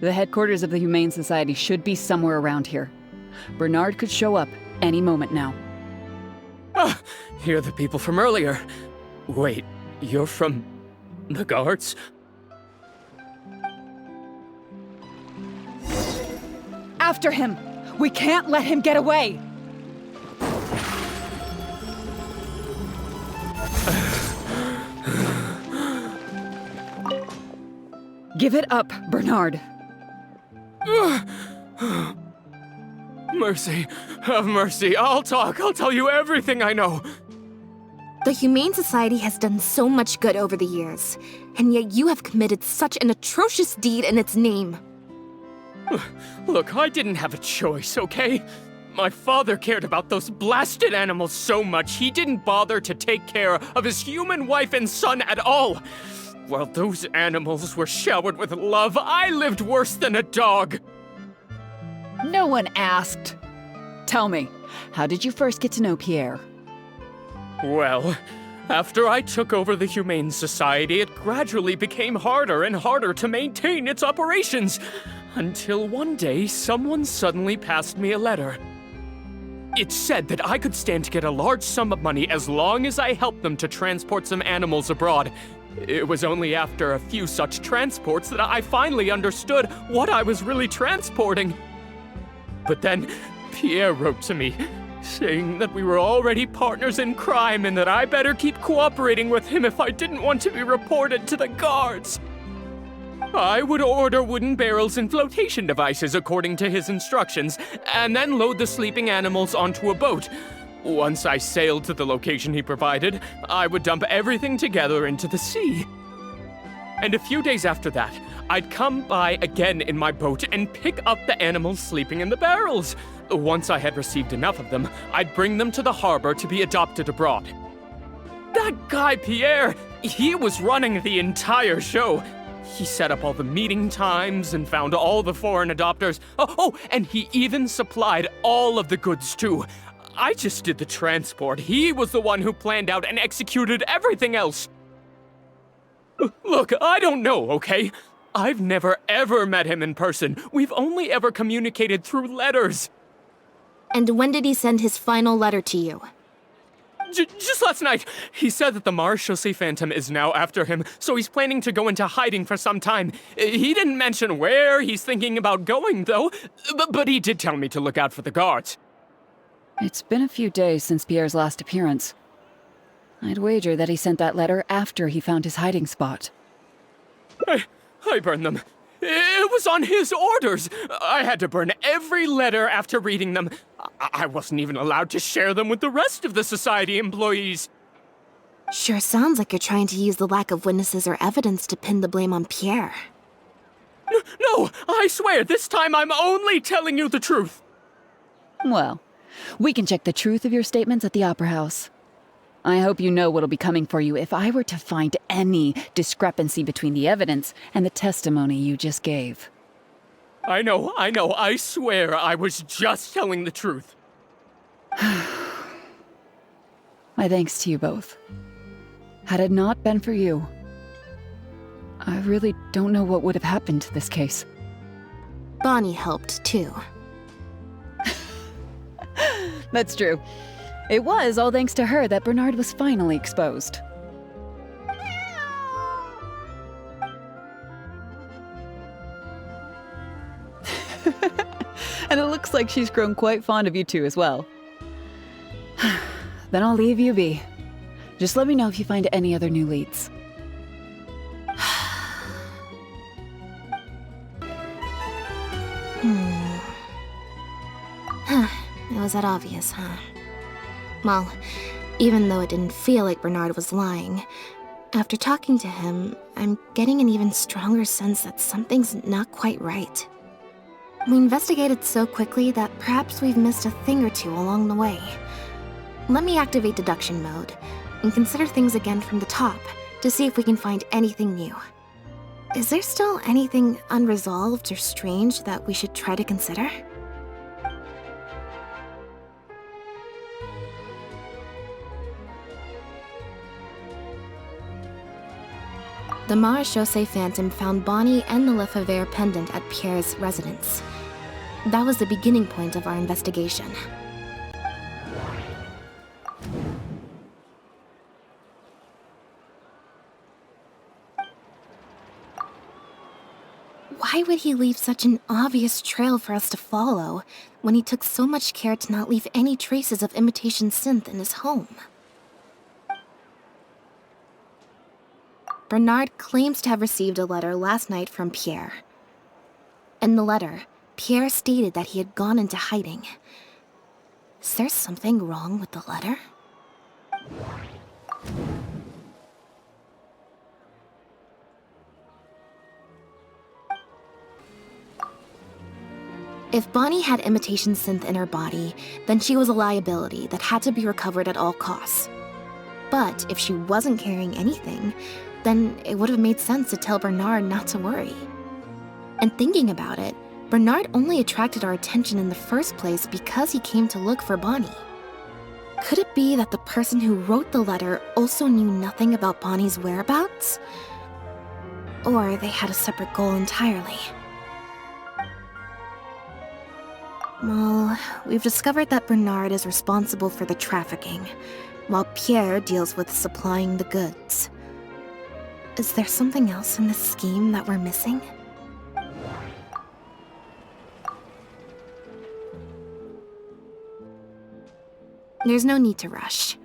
The headquarters of the Humane Society should be somewhere around here. Bernard could show up any moment now. Ah, you're the people from earlier. Wait, you're from the guards? After him! We can't let him get away! Give it up, Bernard. Mercy, have mercy. I'll talk. I'll tell you everything I know. The Humane Society has done so much good over the years, and yet you have committed such an atrocious deed in its name. Look, I didn't have a choice, okay? My father cared about those blasted animals so much, he didn't bother to take care of his human wife and son at all. While those animals were showered with love, I lived worse than a dog. No one asked. Tell me, how did you first get to know Pierre? Well, after I took over the Humane Society, it gradually became harder and harder to maintain its operations. Until one day, someone suddenly passed me a letter. It said that I could stand to get a large sum of money as long as I helped them to transport some animals abroad. It was only after a few such transports that I finally understood what I was really transporting. But then, Pierre wrote to me, saying that we were already partners in crime and that I better keep cooperating with him if I didn't want to be reported to the guards. I would order wooden barrels and flotation devices according to his instructions, and then load the sleeping animals onto a boat. Once I sailed to the location he provided, I would dump everything together into the sea. And a few days after that, I'd come by again in my boat and pick up the animals sleeping in the barrels. Once I had received enough of them, I'd bring them to the harbor to be adopted abroad. That guy Pierre, he was running the entire show. He set up all the meeting times and found all the foreign adopters. Oh, and he even supplied all of the goods too. I just did the transport. He was the one who planned out and executed everything else. Look, I don't know, okay? I've never ever met him in person. We've only ever communicated through letters. And when did he send his final letter to you? Just last night, he said that the Marechaussee Phantom is now after him, so he's planning to go into hiding for some time. He didn't mention where he's thinking about going, though, but he did tell me to look out for the guards. It's been a few days since Pierre's last appearance. I'd wager that he sent that letter after he found his hiding spot. I burned them. It was on his orders. I had to burn every letter after reading them. I wasn't even allowed to share them with the rest of the society employees. Sure sounds like you're trying to use the lack of witnesses or evidence to pin the blame on Pierre. No, I swear, this time I'm only telling you the truth. Well, we can check the truth of your statements at the Opera House. I hope you know what'll be coming for you if I were to find any discrepancy between the evidence and the testimony you just gave. I know, I swear I was just telling the truth. My thanks to you both. Had it not been for you, I really don't know what would have happened to this case. Bonnie helped, too. That's true. It was all thanks to her that Bernard was finally exposed. And it looks like she's grown quite fond of you two as well. Then I'll leave you be. Just let me know if you find any other new leads. It was that obvious, huh? Well, even though it didn't feel like Bernard was lying, after talking to him, I'm getting an even stronger sense that something's not quite right. We investigated so quickly that perhaps we've missed a thing or two along the way. Let me activate deduction mode and consider things again from the top to see if we can find anything new. Is there still anything unresolved or strange that we should try to consider? the Marechaussee Phantom found Bonnie and the Lefebvre pendant at Pierre's residence. That was the beginning point of our investigation. Why would he leave such an obvious trail for us to follow when he took so much care to not leave any traces of imitation synth in his home? Bernard claims to have received a letter last night from Pierre. In the letter, Pierre stated that he had gone into hiding. Is there something wrong with the letter? If Bonnie had imitation synth in her body, then she was a liability that had to be recovered at all costs. But if she wasn't carrying anything, then it would have made sense to tell Bernard not to worry. And thinking about it, Bernard only attracted our attention in the first place because he came to look for Bonnie. Could it be that the person who wrote the letter also knew nothing about Bonnie's whereabouts? Or they had a separate goal entirely? Well, we've discovered that Bernard is responsible for the trafficking, while Pierre deals with supplying the goods. Is there something else in this scheme that we're missing? There's no need to rush.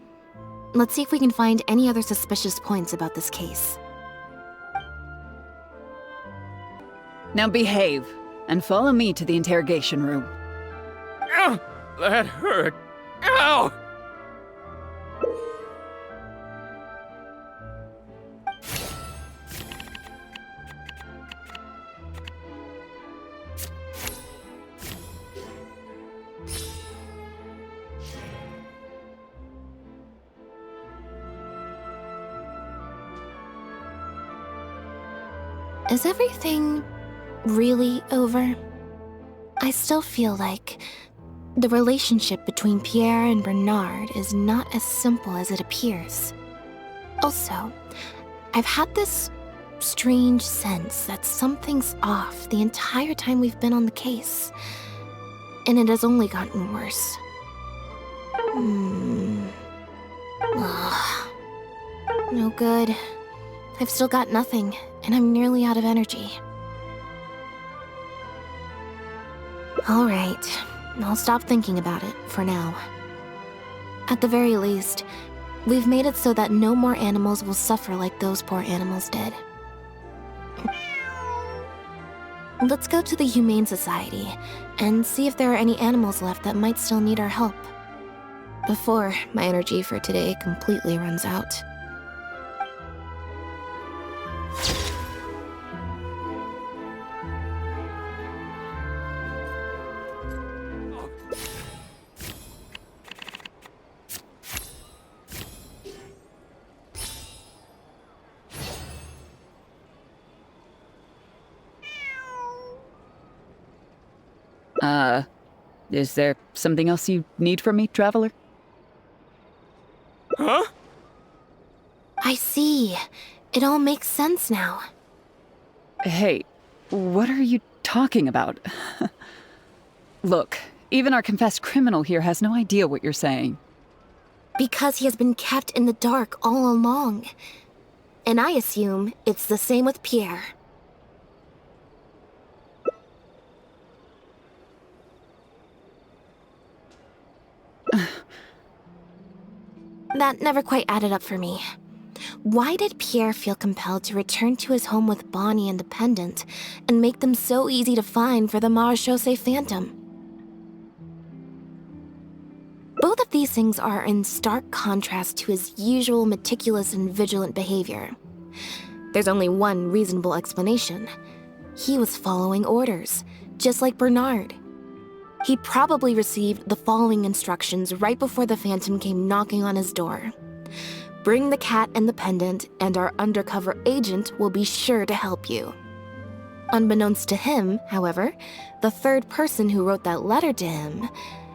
Let's see if we can find any other suspicious points about this case. Now behave, and follow me to the interrogation room. Ow! That hurt. Ow! Is everything really over? I still feel like the relationship between Pierre and Bernard is not as simple as it appears. Also, I've had this strange sense that something's off the entire time we've been on the case, and it has only gotten worse. Ugh. No good. I've still got nothing, and I'm nearly out of energy. Alright, I'll stop thinking about it for now. At the very least, we've made it so that no more animals will suffer like those poor animals did. Let's go to the Humane Society and see if there are any animals left that might still need our help, before my energy for today completely runs out. Is there something else you need from me, Traveler? Huh? I see. It all makes sense now. Hey, what are you talking about? Look, even our confessed criminal here has no idea what you're saying. Because he has been kept in the dark all along. And I assume it's the same with Pierre. That never quite added up for me. Why did Pierre feel compelled to return to his home with Bonnie and the pendant, and make them so easy to find for the Marechaussee Phantom? Both of these things are in stark contrast to his usual meticulous and vigilant behavior. There's only one reasonable explanation. He was following orders, just like Bernard. He probably received the following instructions right before the Phantom came knocking on his door. Bring the cat and the pendant, and our undercover agent will be sure to help you. Unbeknownst to him, however, the third person who wrote that letter to him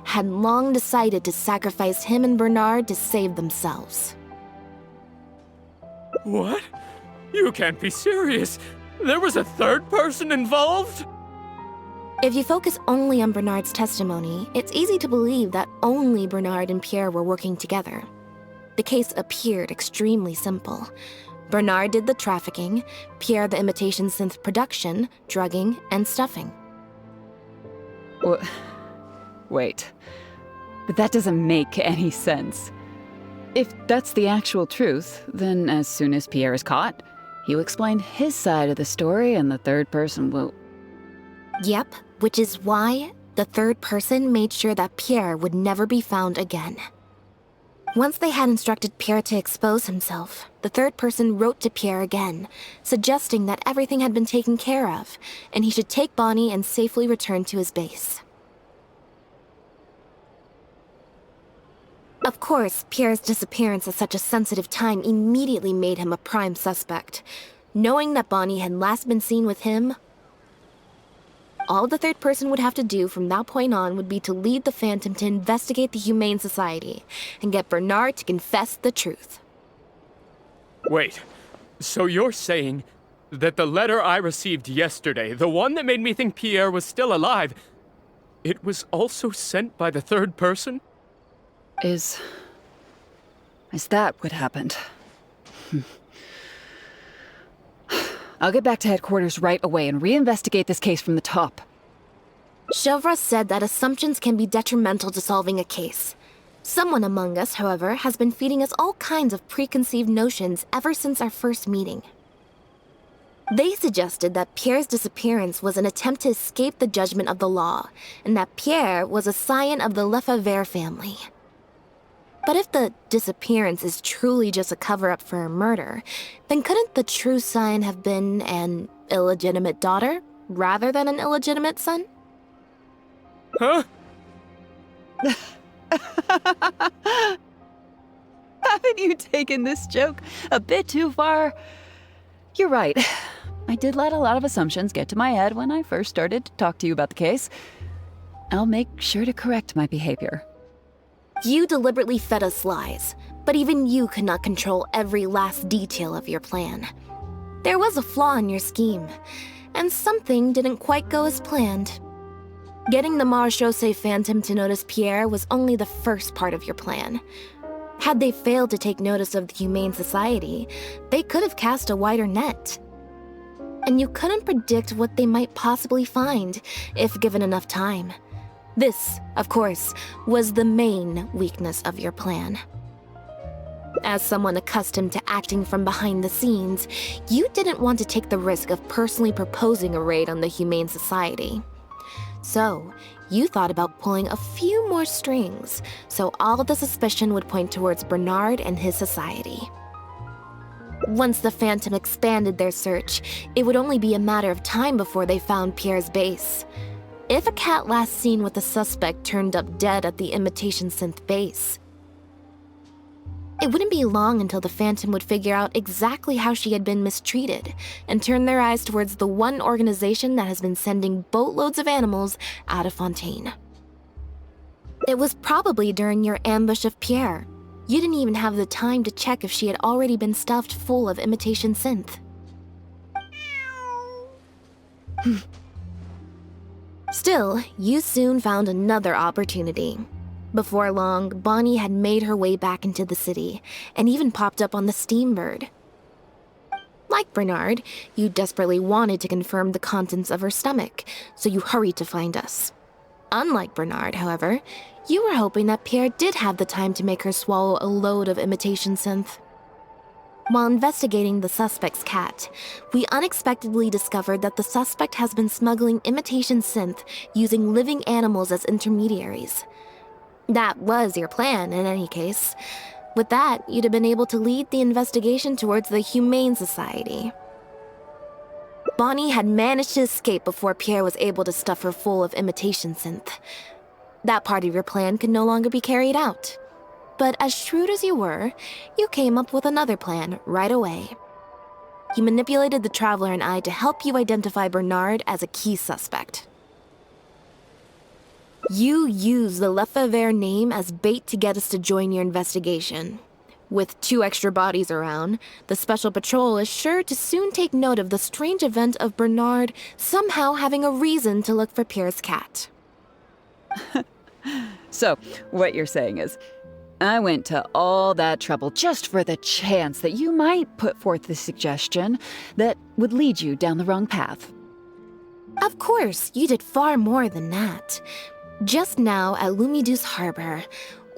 had long decided to sacrifice him and Bernard to save themselves. What? You can't be serious. There was a third person involved? If you focus only on Bernard's testimony, it's easy to believe that only Bernard and Pierre were working together. The case appeared extremely simple. Bernard did the trafficking, Pierre the imitation synth production, drugging, and stuffing. Wait. But that doesn't make any sense. If that's the actual truth, then as soon as Pierre is caught, he'll explain his side of the story and the third person will... Yep, which is why the third person made sure that Pierre would never be found again. Once they had instructed Pierre to expose himself, the third person wrote to Pierre again, suggesting that everything had been taken care of, and he should take Bonnie and safely return to his base. Of course, Pierre's disappearance at such a sensitive time immediately made him a prime suspect. Knowing that Bonnie had last been seen with him, all the third person would have to do from that point on would be to lead the Phantom to investigate the Humane Society and get Bernard to confess the truth. Wait, so you're saying that the letter I received yesterday, the one that made me think Pierre was still alive, it was also sent by the third person? Is that what happened? I'll get back to headquarters right away and reinvestigate this case from the top. Chevra said that assumptions can be detrimental to solving a case. Someone among us, however, has been feeding us all kinds of preconceived notions ever since our first meeting. They suggested that Pierre's disappearance was an attempt to escape the judgment of the law, and that Pierre was a scion of the Lefebvre family. But if the disappearance is truly just a cover-up for a murder, then couldn't the true scion have been an illegitimate daughter, rather than an illegitimate son? Huh? Haven't you taken this joke a bit too far? You're right. I did let a lot of assumptions get to my head when I first started to talk to you about the case. I'll make sure to correct my behavior. You deliberately fed us lies, but even you could not control every last detail of your plan. There was a flaw in your scheme, and something didn't quite go as planned. Getting the Marechaussee Phantom to notice Pierre was only the first part of your plan. Had they failed to take notice of the Humane Society, they could have cast a wider net. And you couldn't predict what they might possibly find, if given enough time. This, of course, was the main weakness of your plan. As someone accustomed to acting from behind the scenes, you didn't want to take the risk of personally proposing a raid on the Humane Society. So, you thought about pulling a few more strings, so all the suspicion would point towards Bernard and his society. Once the Phantom expanded their search, it would only be a matter of time before they found Pierre's base. If a cat last seen with the suspect turned up dead at the imitation synth base, it wouldn't be long until the Phantom would figure out exactly how she had been mistreated and turn their eyes towards the one organization that has been sending boatloads of animals out of Fontaine. It was probably during your ambush of Pierre. You didn't even have the time to check if she had already been stuffed full of imitation synth. Still, you soon found another opportunity. Before long, Bonnie had made her way back into the city, and even popped up on the Steambird. Like Bernard, you desperately wanted to confirm the contents of her stomach, so you hurried to find us. Unlike Bernard, however, you were hoping that Pierre did have the time to make her swallow a load of imitation synth. While investigating the suspect's cat, we unexpectedly discovered that the suspect has been smuggling imitation synth using living animals as intermediaries. That was your plan, in any case. With that, you'd have been able to lead the investigation towards the Humane Society. Bonnie had managed to escape before Pierre was able to stuff her full of imitation synth. That part of your plan could no longer be carried out. But as shrewd as you were, you came up with another plan right away. You manipulated the Traveler and I to help you identify Bernard as a key suspect. You used the Lefebvre name as bait to get us to join your investigation. With 2 extra bodies around, the Special Patrol is sure to soon take note of the strange event of Bernard somehow having a reason to look for Pierre's cat. So, what you're saying is, I went to all that trouble just for the chance that you might put forth the suggestion that would lead you down the wrong path. Of course, you did far more than that. Just now at Lumidu's harbor,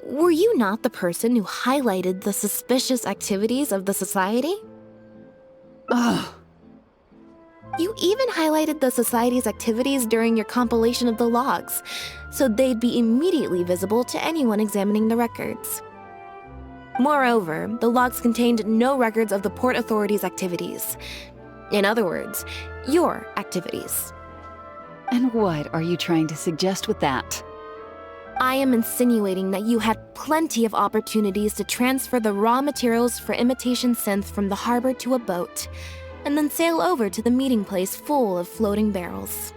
were you not the person who highlighted the suspicious activities of the society? Ugh. You even highlighted the society's activities during your compilation of the logs, so they'd be immediately visible to anyone examining the records. Moreover, the logs contained no records of the Port Authority's activities. In other words, your activities. And what are you trying to suggest with that? I am insinuating that you had plenty of opportunities to transfer the raw materials for imitation synth from the harbor to a boat, and then sail over to the meeting place full of floating barrels.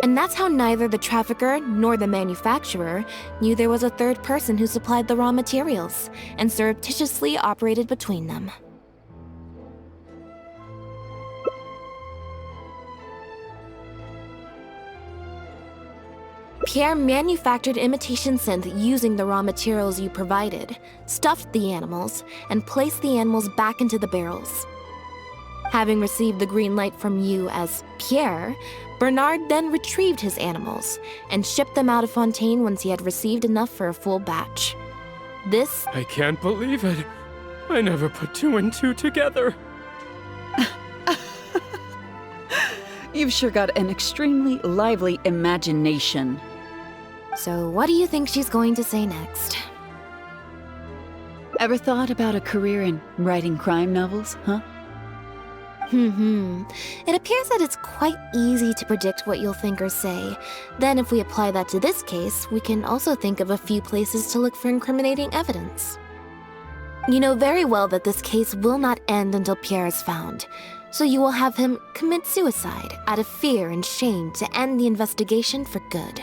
And that's how neither the trafficker nor the manufacturer knew there was a third person who supplied the raw materials, and surreptitiously operated between them. Pierre manufactured imitation synth using the raw materials you provided, stuffed the animals, and placed the animals back into the barrels. Having received the green light from you as Pierre, Bernard then retrieved his animals and shipped them out of Fontaine once he had received enough for a full batch. This... I can't believe it. I never put 2 and 2 together. You've sure got an extremely lively imagination. So what do you think she's going to say next? Ever thought about a career in writing crime novels, huh? It appears that it's quite easy to predict what you'll think or say. Then if we apply that to this case, we can also think of a few places to look for incriminating evidence. You know very well that this case will not end until Pierre is found, so you will have him commit suicide out of fear and shame to end the investigation for good.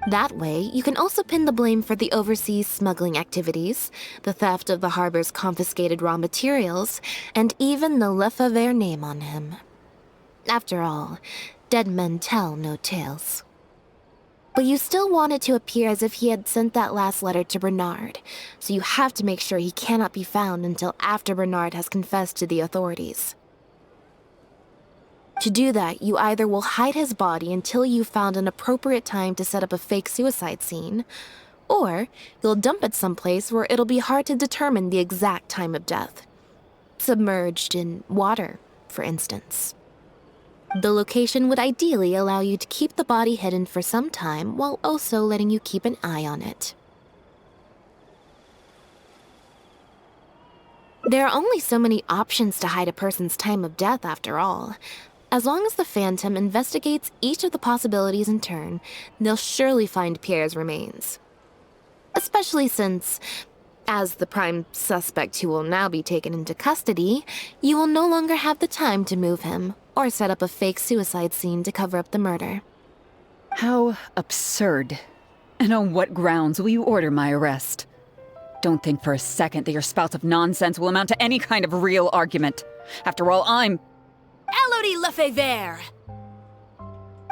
That way, you can also pin the blame for the overseas smuggling activities, the theft of the harbor's confiscated raw materials, and even the Lefebvre name on him. After all, dead men tell no tales. But you still want it to appear as if he had sent that last letter to Bernard, so you have to make sure he cannot be found until after Bernard has confessed to the authorities. To do that, you either will hide his body until you've found an appropriate time to set up a fake suicide scene, or you'll dump it someplace where it'll be hard to determine the exact time of death. Submerged in water, for instance. The location would ideally allow you to keep the body hidden for some time while also letting you keep an eye on it. There are only so many options to hide a person's time of death, after all. As long as the Phantom investigates each of the possibilities in turn, they'll surely find Pierre's remains. Especially since, as the prime suspect who will now be taken into custody, you will no longer have the time to move him or set up a fake suicide scene to cover up the murder. How absurd. And on what grounds will you order my arrest? Don't think for a second that your spouts of nonsense will amount to any kind of real argument. After all, I'm... Elodie Lefebvre!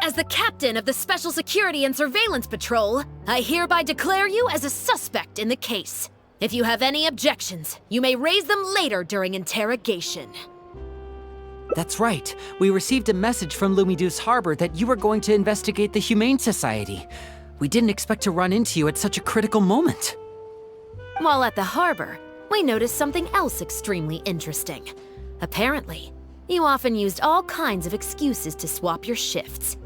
As the captain of the Special Security and Surveillance Patrol, I hereby declare you as a suspect in the case. If you have any objections, you may raise them later during interrogation. That's right. We received a message from Lumidu's harbor that you were going to investigate the Humane Society. We didn't expect to run into you at such a critical moment. While at the harbor, we noticed something else extremely interesting. Apparently, you often used all kinds of excuses to swap your shifts.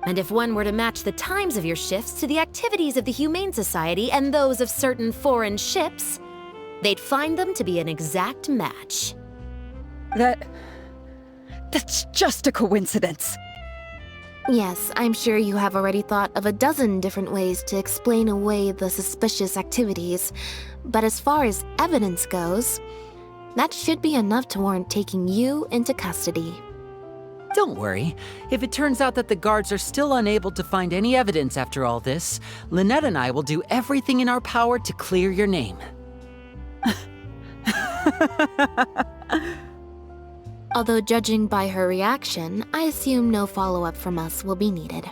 And if one were to match the times of your shifts to the activities of the Humane Society and those of certain foreign ships, they'd find them to be an exact match. That's just a coincidence. Yes, I'm sure you have already thought of a dozen different ways to explain away the suspicious activities, but as far as evidence goes, that should be enough to warrant taking you into custody. Don't worry. If it turns out that the guards are still unable to find any evidence after all this, Lynette and I will do everything in our power to clear your name. Although judging by her reaction, I assume no follow-up from us will be needed.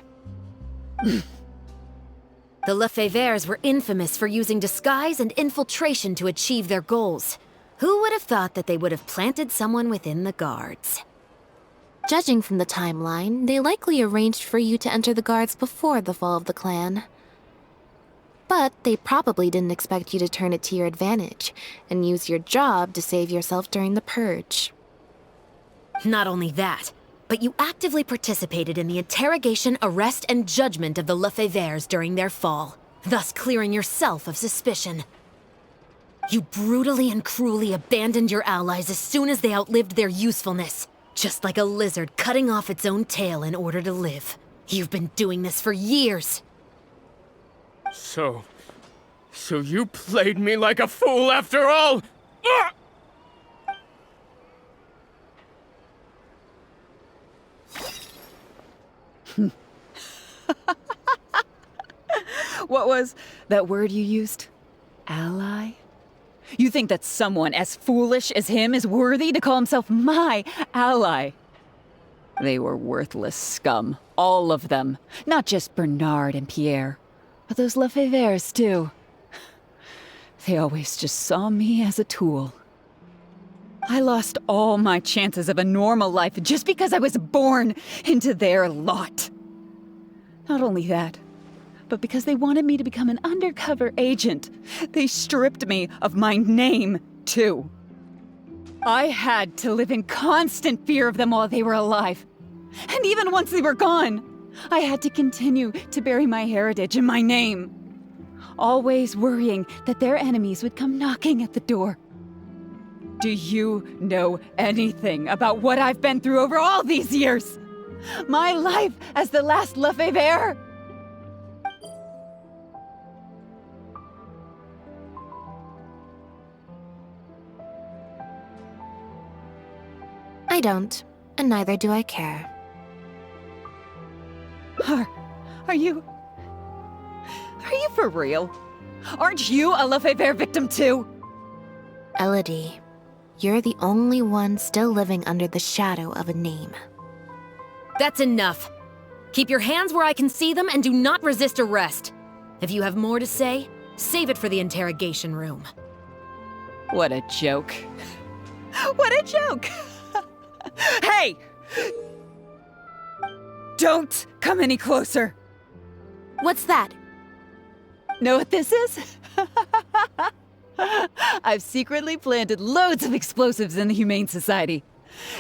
The Lefevres were infamous for using disguise and infiltration to achieve their goals. Who would have thought that they would have planted someone within the guards? Judging from the timeline, they likely arranged for you to enter the guards before the fall of the clan. But they probably didn't expect you to turn it to your advantage and use your job to save yourself during the purge. Not only that, but you actively participated in the interrogation, arrest, and judgment of the Lefevres during their fall, thus clearing yourself of suspicion. You brutally and cruelly abandoned your allies as soon as they outlived their usefulness, just like a lizard cutting off its own tail in order to live. You've been doing this for years. So you played me like a fool after all? Ah! What was that word you used? Ally? You think that someone as foolish as him is worthy to call himself my ally? They were worthless scum, all of them. Not just Bernard and Pierre, but those Lefevres too. They always just saw me as a tool. I lost all my chances of a normal life just because I was born into their lot. Not only that, but because they wanted me to become an undercover agent, they stripped me of my name, too. I had to live in constant fear of them while they were alive. And even once they were gone, I had to continue to bury my heritage and my name, always worrying that their enemies would come knocking at the door. Do you know anything about what I've been through over all these years? My life as the last Lefevre? I don't, and neither do I care. Are you for real? Aren't you a Lefevre victim too? Elodie, you're the only one still living under the shadow of a name. That's enough. Keep your hands where I can see them and do not resist arrest. If you have more to say, save it for the interrogation room. What a joke. What a joke! Hey! Don't come any closer! What's that? Know what this is? I've secretly planted loads of explosives in the Humane Society.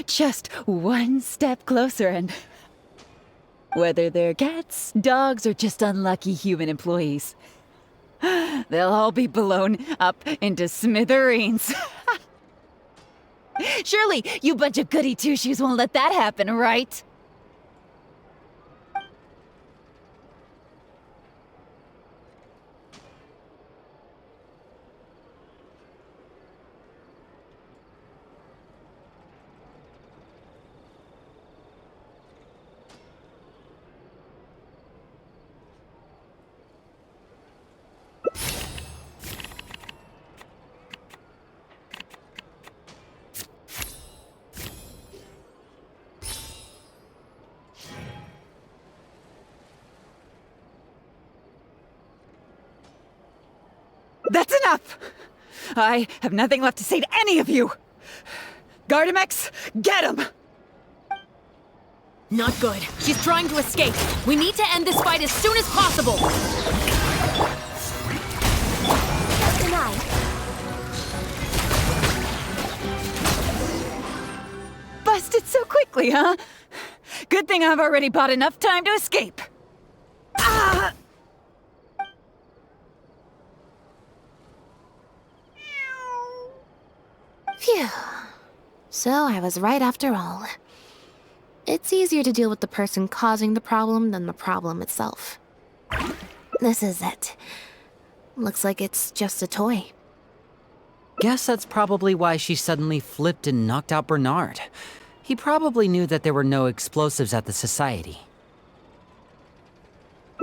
Just one step closer and... whether they're cats, dogs, or just unlucky human employees, they'll all be blown up into smithereens. Surely, you bunch of goody two-shoes won't let that happen, right? That's enough! I have nothing left to say to any of you! Gardamex, get him! Not good. She's trying to escape. We need to end this fight as soon as possible. Denied. Busted so quickly, huh? Good thing I've already bought enough time to escape. Ah! Phew. So I was right after all. It's easier to deal with the person causing the problem than the problem itself. This is it. Looks like it's just a toy. Guess that's probably why she suddenly flipped and knocked out Bernard. He probably knew that there were no explosives at the society.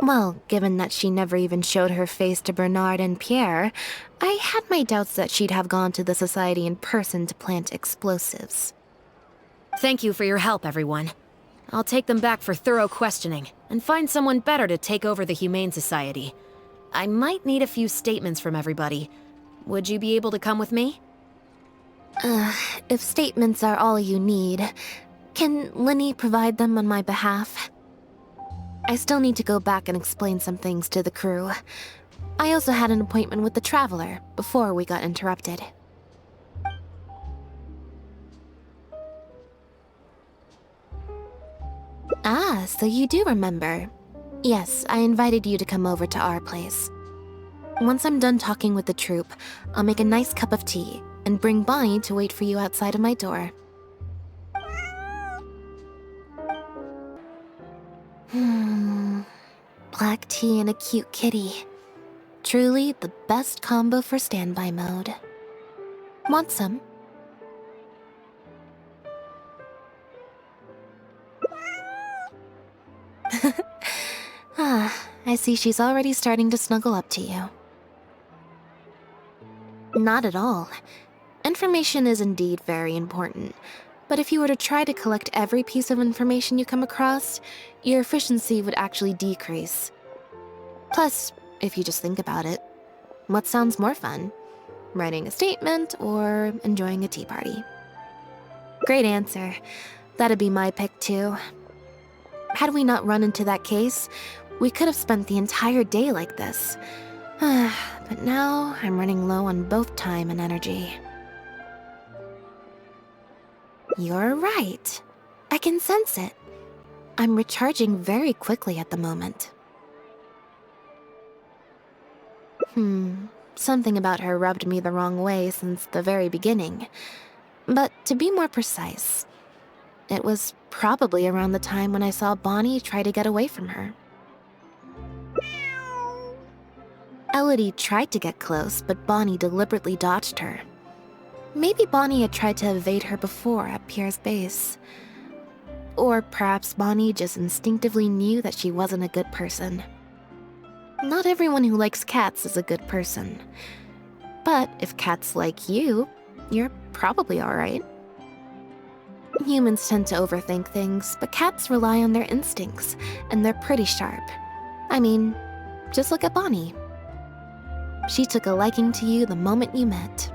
Well, given that she never even showed her face to Bernard and Pierre, I had my doubts that she'd have gone to the society in person to plant explosives. Thank you for your help, everyone. I'll take them back for thorough questioning and find someone better to take over the Humane Society. I might need a few statements from everybody. Would you be able to come with me? If statements are all you need, can Linny provide them on my behalf? I still need to go back and explain some things to the crew. I also had an appointment with the Traveler before we got interrupted. Ah, so you do remember. Yes, I invited you to come over to our place. Once I'm done talking with the troupe, I'll make a nice cup of tea and bring Bonnie to wait for you outside of my door. Black tea and a cute kitty. Truly the best combo for standby mode. Want some? I see she's already starting to snuggle up to you. Not at all. Information is indeed very important, but if you were to try to collect every piece of information you come across, your efficiency would actually decrease. Plus, if you just think about it, what sounds more fun? Writing a statement or enjoying a tea party? Great answer. That'd be my pick too. Had we not run into that case, we could have spent the entire day like this. But now I'm running low on both time and energy. You're right. I can sense it. I'm recharging very quickly at the moment. Something about her rubbed me the wrong way since the very beginning. But to be more precise, it was probably around the time when I saw Bonnie try to get away from her. Elodie tried to get close, but Bonnie deliberately dodged her. Maybe Bonnie had tried to evade her before at Pierre's base. Or perhaps Bonnie just instinctively knew that she wasn't a good person. Not everyone who likes cats is a good person. But if cats like you, you're probably alright. Humans tend to overthink things, but cats rely on their instincts, and they're pretty sharp. I mean, just look at Bonnie. She took a liking to you the moment you met.